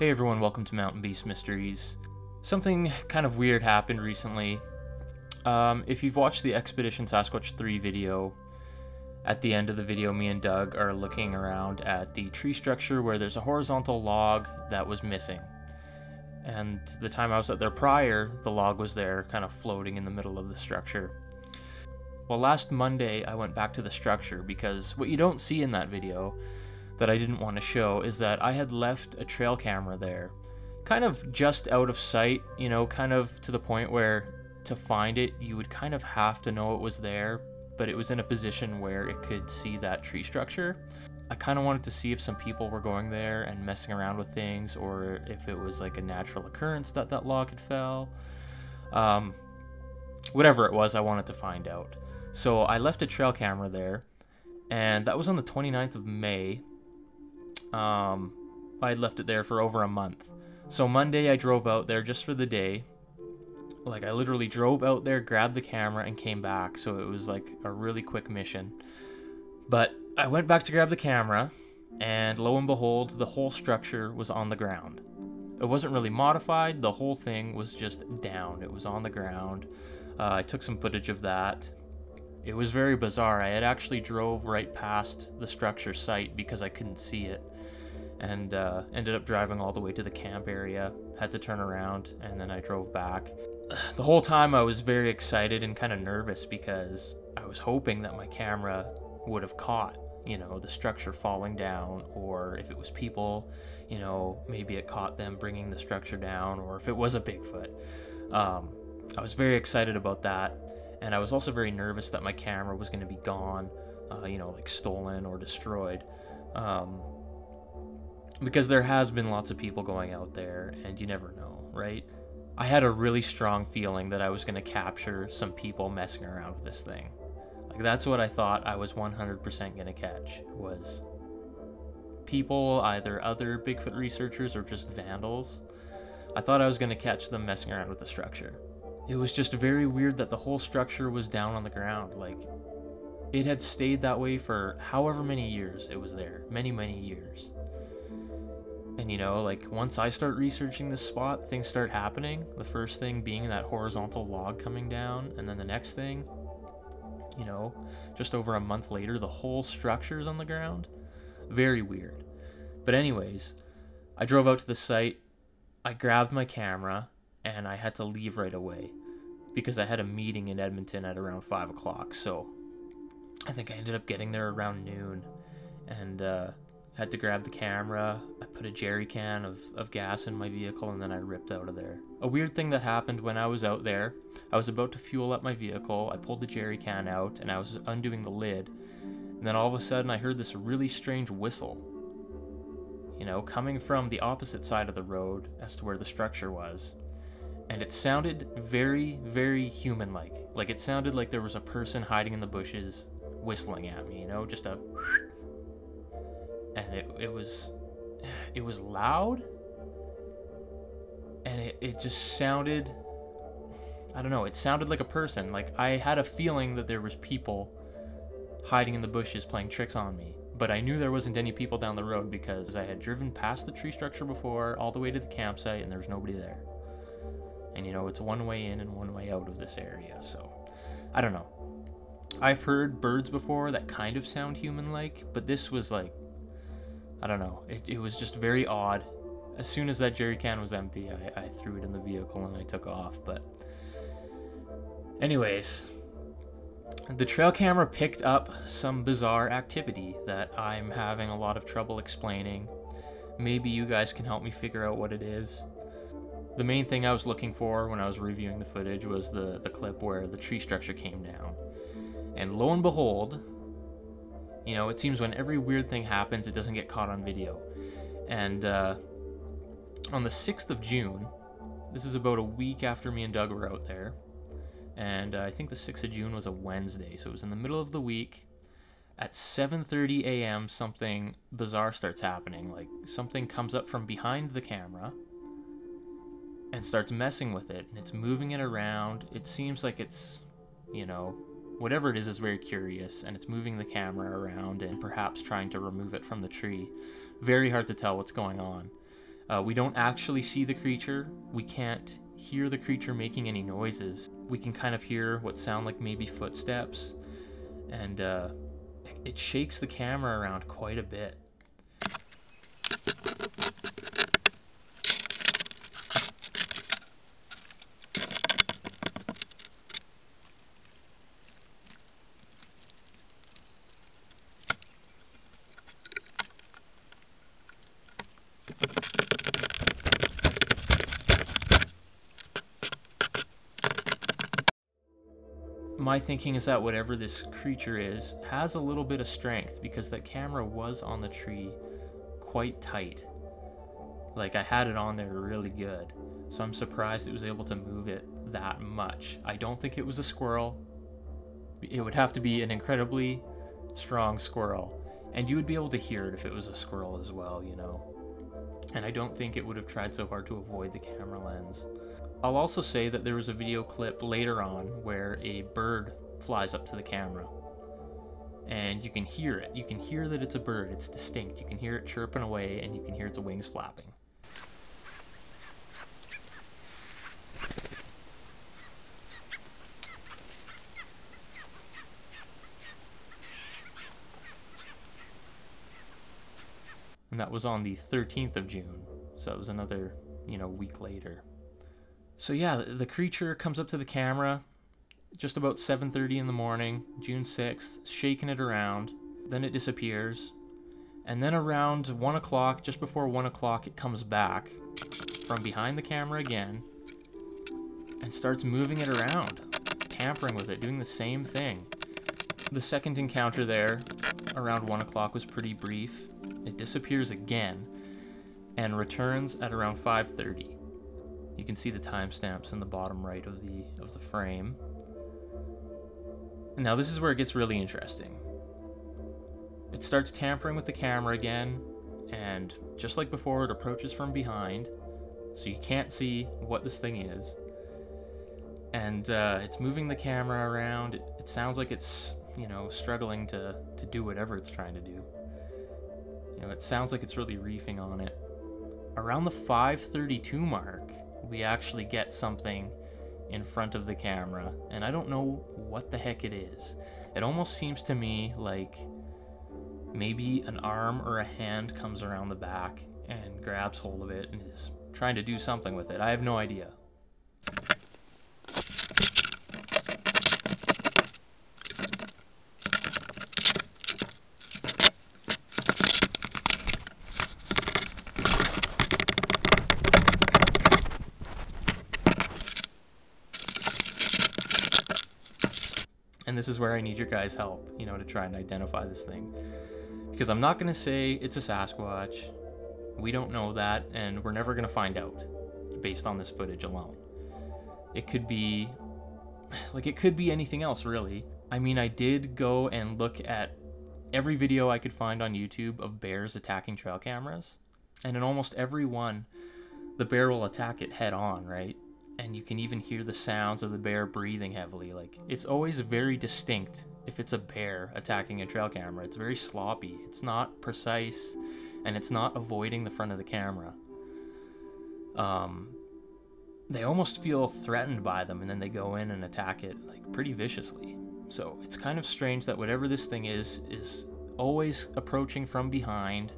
Hey everyone, welcome to Mountain Beast Mysteries. Something kind of weird happened recently. If you've watched the Expedition Sasquatch 3 video, at the end of the video me and Doug are looking around at the tree structure where there's a horizontal log that was missing. And the time I was out there prior, the log was there, kind of floating in the middle of the structure. Well, last Monday I went back to the structure because what you don't see in that video that I didn't want to show is that I had left a trail camera there, kind of just out of sight, you know, kind of to the point where to find it you would kind of have to know it was there, but it was in a position where it could see that tree structure. I kind of wanted to see if some people were going there and messing around with things, or if it was like a natural occurrence that that log had fell. Whatever it was, I wanted to find out. So I left a trail camera there, and that was on the 29th of May. I had left it there for over a month. So Monday I drove out there just for the day. Like, I literally drove out there, grabbed the camera, and came back. So it was like a really quick mission. But I went back to grab the camera, and lo and behold, the whole structure was on the ground. It wasn't really modified, the whole thing was just down. It was on the ground. I took some footage of that. It was very bizarre. I had actually drove right past the structure site because I couldn't see it, and ended up driving all the way to the camp area, had to turn around, and then I drove back. The whole time I was very excited and kind of nervous because I was hoping that my camera would have caught, you know, the structure falling down, or if it was people, you know, maybe it caught them bringing the structure down, or if it was a Bigfoot. I was very excited about that. And I was also very nervous that my camera was going to be gone, you know, like stolen or destroyed. Because there has been lots of people going out there, and you never know, right? I had a really strong feeling that I was going to capture some people messing around with this thing. Like, that's what I thought I was 100% going to catch, was people, either other Bigfoot researchers or just vandals. I thought I was going to catch them messing around with the structure. It was just very weird that the whole structure was down on the ground. Like, it had stayed that way for however many years it was there. Many, many years. And, you know, like, once I start researching this spot, things start happening. The first thing being that horizontal log coming down, and then the next thing, you know, just over a month later, the whole structure's on the ground. Very weird. But anyways, I drove out to the site, I grabbed my camera, and I had to leave right away because I had a meeting in Edmonton at around 5 o'clock. So I think I ended up getting there around noon, and had to grab the camera. I put a jerry can of gas in my vehicle, and then I ripped out of there. A weird thing that happened when I was out there, I was about to fuel up my vehicle. I pulled the jerry can out, and I was undoing the lid, and then all of a sudden I heard this really strange whistle, you know, coming from the opposite side of the road as to where the structure was. And it sounded very, very human-like. Like, it sounded like there was a person hiding in the bushes whistling at me, you know, just a... And it was loud, and it just sounded, I don't know, it sounded like a person. Like, I had a feeling that there was people hiding in the bushes playing tricks on me, but I knew there wasn't any people down the road because I had driven past the tree structure before, all the way to the campsite, and there was nobody there. And, you know, it's one way in and one way out of this area, so I don't know. I've heard birds before that kind of sound human-like, but this was like, I don't know. It was just very odd. As soon as that jerry can was empty, I threw it in the vehicle and I took off. But anyways, the trail camera picked up some bizarre activity that I'm having a lot of trouble explaining. Maybe you guys can help me figure out what it is. The main thing I was looking for when I was reviewing the footage was the clip where the tree structure came down. And lo and behold, you know, it seems when every weird thing happens, it doesn't get caught on video. And on the 6th of June, this is about a week after me and Doug were out there, and I think the 6th of June was a Wednesday, so it was in the middle of the week. At 7:30 a.m., something bizarre starts happening. Like, something comes up from behind the camera and starts messing with it, and it's moving it around. It seems like it's, you know, whatever it is very curious, and it's moving the camera around and perhaps trying to remove it from the tree. Very hard to tell what's going on. We don't actually see the creature. We can't hear the creature making any noises. We can kind of hear what sound like maybe footsteps, and it shakes the camera around quite a bit. My thinking is that whatever this creature is has a little bit of strength, because that camera was on the tree quite tight. Like, I had it on there really good, so I'm surprised it was able to move it that much. I don't think it was a squirrel. It would have to be an incredibly strong squirrel, and you would be able to hear it if it was a squirrel as well, you know. And I don't think it would have tried so hard to avoid the camera lens. I'll also say that there was a video clip later on where a bird flies up to the camera, and you can hear it. You can hear that it's a bird. It's distinct. You can hear it chirping away, and you can hear its wings flapping. And that was on the 13th of June, so it was another, week later. So yeah, the creature comes up to the camera just about 7:30 in the morning, June 6th, shaking it around. Then it disappears. And then around 1 o'clock, just before 1 o'clock, it comes back from behind the camera again and starts moving it around, tampering with it, doing the same thing. The second encounter there, around 1 o'clock, was pretty brief. It disappears again and returns at around 5:30. You can see the timestamps in the bottom right of the frame. Now this is where it gets really interesting. It starts tampering with the camera again, and just like before, it approaches from behind, so you can't see what this thing is. And it's moving the camera around. It sounds like it's, struggling to do whatever it's trying to do. It sounds like it's really reefing on it. Around the 5:32 mark, we actually get something in front of the camera, and I don't know what the heck it is. It almost seems to me like maybe an arm or a hand comes around the back and grabs hold of it and is trying to do something with it. I have no idea. And this is where I need your guys' help, to try and identify this thing. Because I'm not going to say it's a Sasquatch. We don't know that, and we're never going to find out based on this footage alone. It could be anything else, really. I mean, I did go and look at every video I could find on YouTube of bears attacking trail cameras. And in almost every one, the bear will attack it head on, right? And you can even hear the sounds of the bear breathing heavily. Like, it's always very distinct if it's a bear attacking a trail camera. It's very sloppy. It's not precise, and it's not avoiding the front of the camera. They almost feel threatened by them, and then they go in and attack it, like, pretty viciously. So it's kind of strange that whatever this thing is always approaching from behind,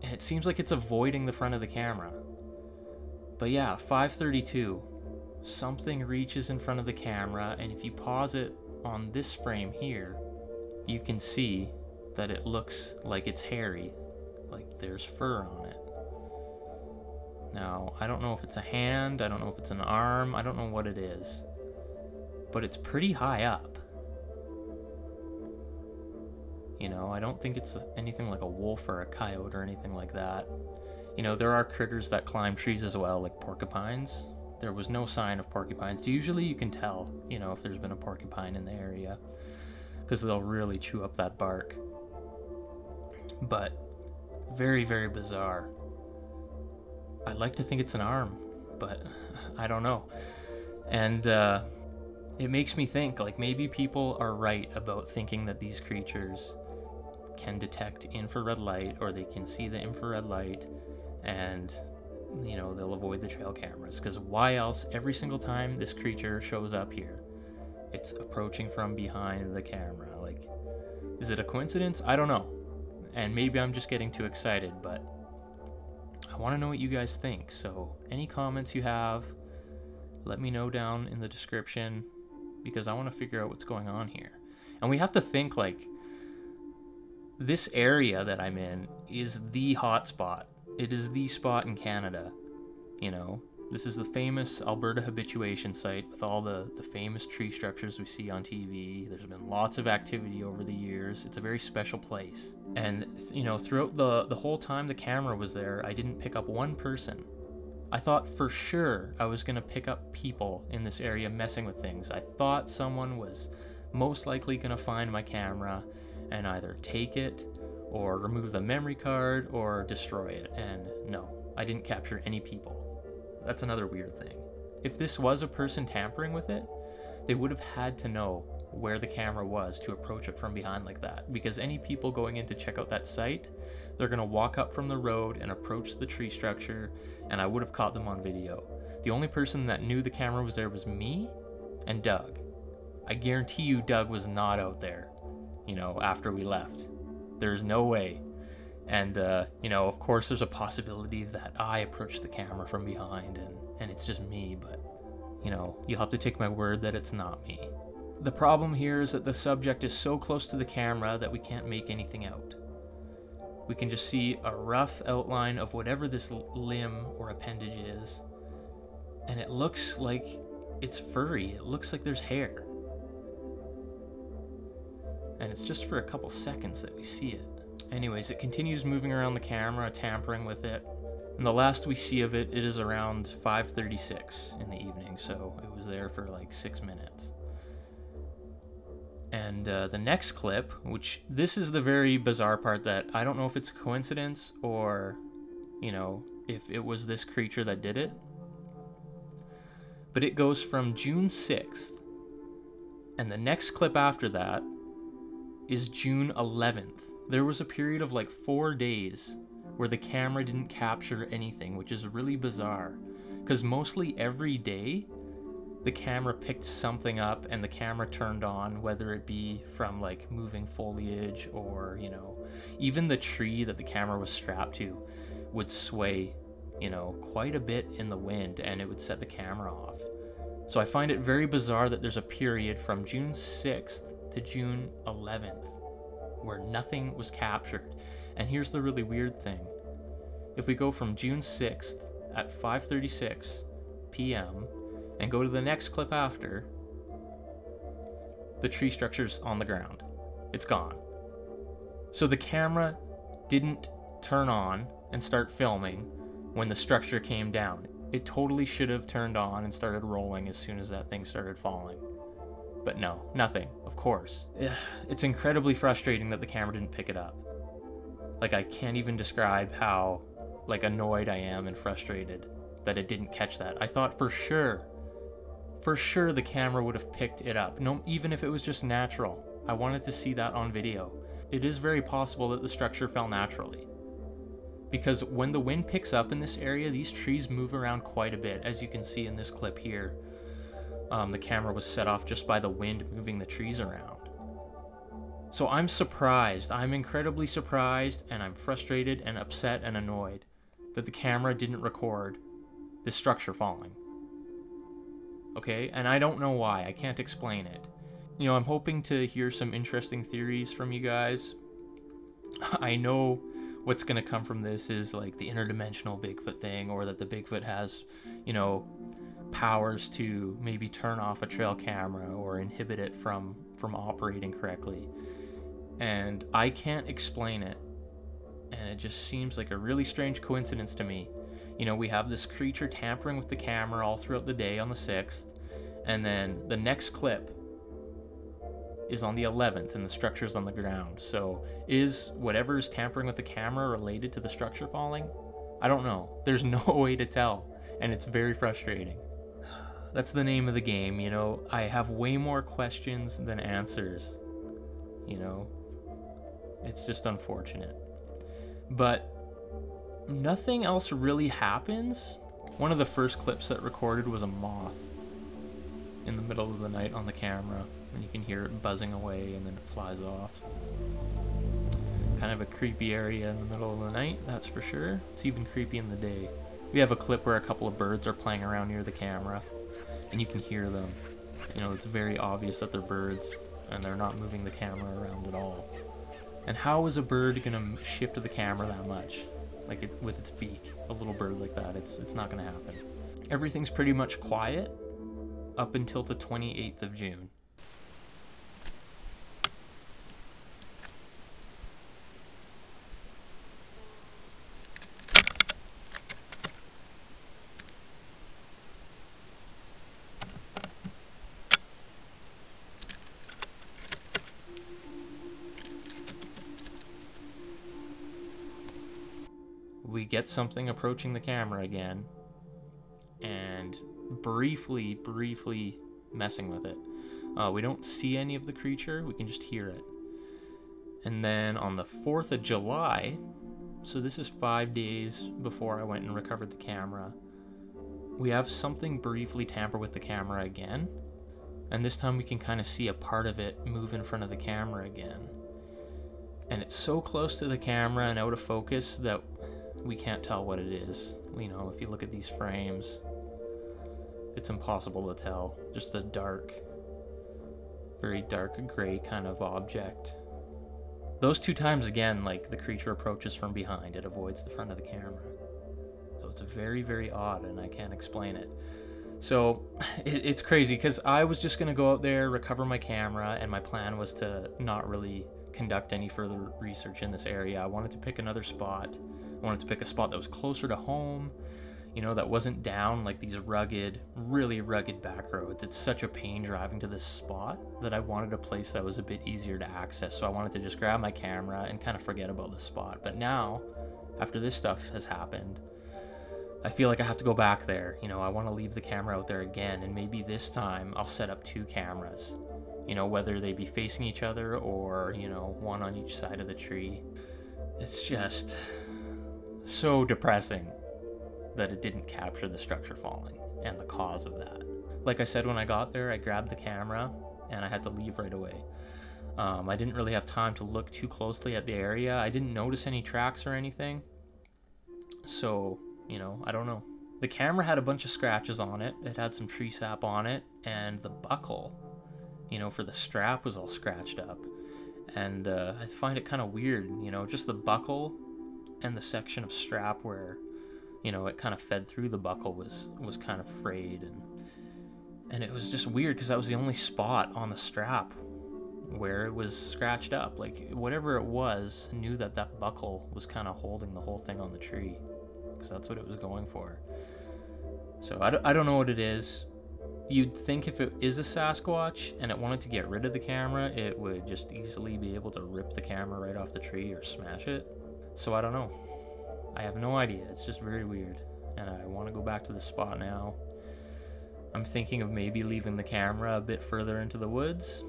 and it seems like it's avoiding the front of the camera. But yeah, 5:32, something reaches in front of the camera, and if you pause it on this frame here, you can see that it looks like it's hairy, like there's fur on it. Now, I don't know if it's a hand, I don't know if it's an arm, I don't know what it is, but it's pretty high up. I don't think it's anything like a wolf or a coyote or anything like that. There are critters that climb trees as well, like porcupines. There was no sign of porcupines. Usually you can tell, if there's been a porcupine in the area, because they'll really chew up that bark. But very, very bizarre. I'd like to think it's an arm, but I don't know. And it makes me think, like, maybe people are right about thinking that these creatures can detect infrared light, or they can see the infrared light, and you know, they'll avoid the trail cameras, because why else every single time this creature shows up here, it's approaching from behind the camera? Like, is it a coincidence? I don't know, and maybe I'm just getting too excited, but I want to know what you guys think. So any comments you have, let me know down in the description, because I want to figure out what's going on here. And we have to think, like, this area that I'm in is the hot spot. It is the spot in Canada, you know. This is the famous Alberta habituation site with all the famous tree structures we see on TV. There's been lots of activity over the years. It's a very special place. And, you know, throughout the whole time the camera was there, I didn't pick up one person. I thought for sure I was going to pick up people in this area messing with things. I thought someone was most likely going to find my camera and either take it or remove the memory card or destroy it. And no, I didn't capture any people. That's another weird thing. If this was a person tampering with it, they would have had to know where the camera was to approach it from behind like that, because any people going in to check out that site, they're going to walk up from the road and approach the tree structure, and I would have caught them on video. The only person that knew the camera was there was me and Doug. I guarantee you Doug was not out there, you know, after we left. There's no way. And, you know, of course there's a possibility that I approached the camera from behind and it's just me, but, you know, you'll have to take my word that it's not me. The problem here is that the subject is so close to the camera that we can't make anything out. We can just see a rough outline of whatever this limb or appendage is, and it looks like it's furry. It looks like there's hair. And it's just for a couple seconds that we see it. Anyways, it continues moving around the camera, tampering with it. And the last we see of it, it is around 5:36 in the evening, so it was there for like 6 minutes. And the next clip, which this is the very bizarre part that I don't know if it's a coincidence or, you know, if it was this creature that did it. But it goes from June 6th, and the next clip after that is June 11th. There was a period of like 4 days where the camera didn't capture anything, which is really bizarre, because mostly every day the camera picked something up and the camera turned on, whether it be from like moving foliage or, you know, even the tree that the camera was strapped to would sway, you know, quite a bit in the wind, and it would set the camera off. So I find it very bizarre that there's a period from June 6th to June 11th where nothing was captured. And here's the really weird thing. If we go from June 6th at 5:36 p.m. and go to the next clip after, the tree structure's on the ground. It's gone. So the camera didn't turn on and start filming when the structure came down. It totally should have turned on and started rolling as soon as that thing started falling. But no, nothing, of course. It's incredibly frustrating that the camera didn't pick it up. Like, I can't even describe how, like, annoyed I am and frustrated that it didn't catch that. I thought for sure the camera would have picked it up. No, even if it was just natural. I wanted to see that on video. It is very possible that the structure fell naturally, because when the wind picks up in this area, these trees move around quite a bit, as you can see in this clip here. The camera was set off just by the wind moving the trees around. So I'm surprised. I'm incredibly surprised, and I'm frustrated and upset and annoyed that the camera didn't record this structure falling. Okay, and I don't know why. I can't explain it. You know, I'm hoping to hear some interesting theories from you guys. I know what's gonna come from this is like the interdimensional Bigfoot thing, or that the Bigfoot has, you know, powers to maybe turn off a trail camera or inhibit it from operating correctly. And I can't explain it, and it just seems like a really strange coincidence to me. You know, we have this creature tampering with the camera all throughout the day on the 6th, and then the next clip is on the 11th and the structure's on the ground. So is whatever is tampering with the camera related to the structure falling? I don't know. There's no way to tell, and it's very frustrating. That's the name of the game, you know. I have way more questions than answers, you know. It's just unfortunate. But nothing else really happens. One of the first clips that recorded was a moth in the middle of the night on the camera, and you can hear it buzzing away and then it flies off. Kind of a creepy area in the middle of the night, that's for sure. It's even creepy in the day. We have a clip where a couple of birds are playing around near the camera, and you can hear them. You know, it's very obvious that they're birds, and they're not moving the camera around at all. And how is a bird gonna shift the camera that much? Like with its beak, a little bird like that, it's not gonna happen. Everything's pretty much quiet up until the 28th of June. We get something approaching the camera again, and briefly messing with it. We don't see any of the creature, we can just hear it. And then on the 4th of July, so this is 5 days before I went and recovered the camera, we have something briefly tamper with the camera again, and this time we can kind of see a part of it move in front of the camera again. And it's so close to the camera and out of focus that we can't tell what it is. You know, if you look at these frames, it's impossible to tell. Just a dark, very dark gray kind of object. Those 2 times again, like, the creature approaches from behind. It avoids the front of the camera. So it's very odd, and I can't explain it. So it's crazy, because I was just gonna go out there, recover my camera, and my plan was to not really conduct any further research in this area. I wanted to pick another spot. I wanted to pick a spot that was closer to home, you know, that wasn't down like these rugged, really rugged back roads. It's such a pain driving to this spot that I wanted a place that was a bit easier to access. So I wanted to just grab my camera and kind of forget about the spot. But now, after this stuff has happened, I feel like I have to go back there. You know, I want to leave the camera out there again, and maybe this time I'll set up 2 cameras. You know, whether they be facing each other or, you know, one on each side of the tree. It's just so depressing that it didn't capture the structure falling and the cause of that. Like I said, when I got there, I grabbed the camera and I had to leave right away. I didn't really have time to look too closely at the area. I didn't notice any tracks or anything. So, you know, I don't know. The camera had a bunch of scratches on it. It had some tree sap on it, and the buckle, you know, for the strap was all scratched up. And I find it kind of weird, you know, just the buckle and the section of strap where, you know, it kind of fed through the buckle was kind of frayed, and it was just weird because that was the only spot on the strap where it was scratched up. Like, whatever it was knew that that buckle was kind of holding the whole thing on the tree, because that's what it was going for. So I don't know what it is. You'd think if it is a Sasquatch and it wanted to get rid of the camera, it would just easily be able to rip the camera right off the tree or smash it. So I don't know. I have no idea. It's just very weird, and I want to go back to the spot now. I'm thinking of maybe leaving the camera a bit further into the woods,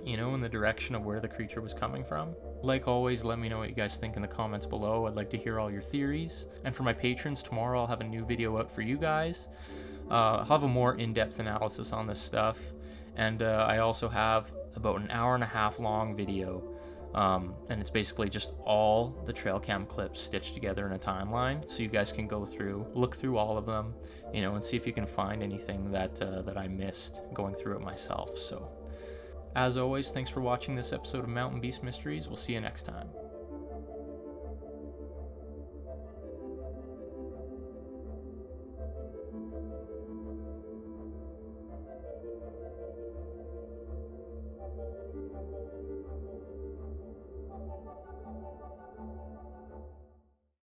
you know, in the direction of where the creature was coming from. Like always, let me know what you guys think in the comments below. I'd like to hear all your theories. And for my patrons, tomorrow I'll have a new video out for you guys. I'll have a more in-depth analysis on this stuff, and I also have about an 1.5 hour long video, and it's basically just all the trail cam clips stitched together in a timeline, so you guys can go through, look through all of them, you know, and see if you can find anything that that I missed going through it myself. So as always, thanks for watching this episode of Mountain Beast Mysteries. We'll see you next time.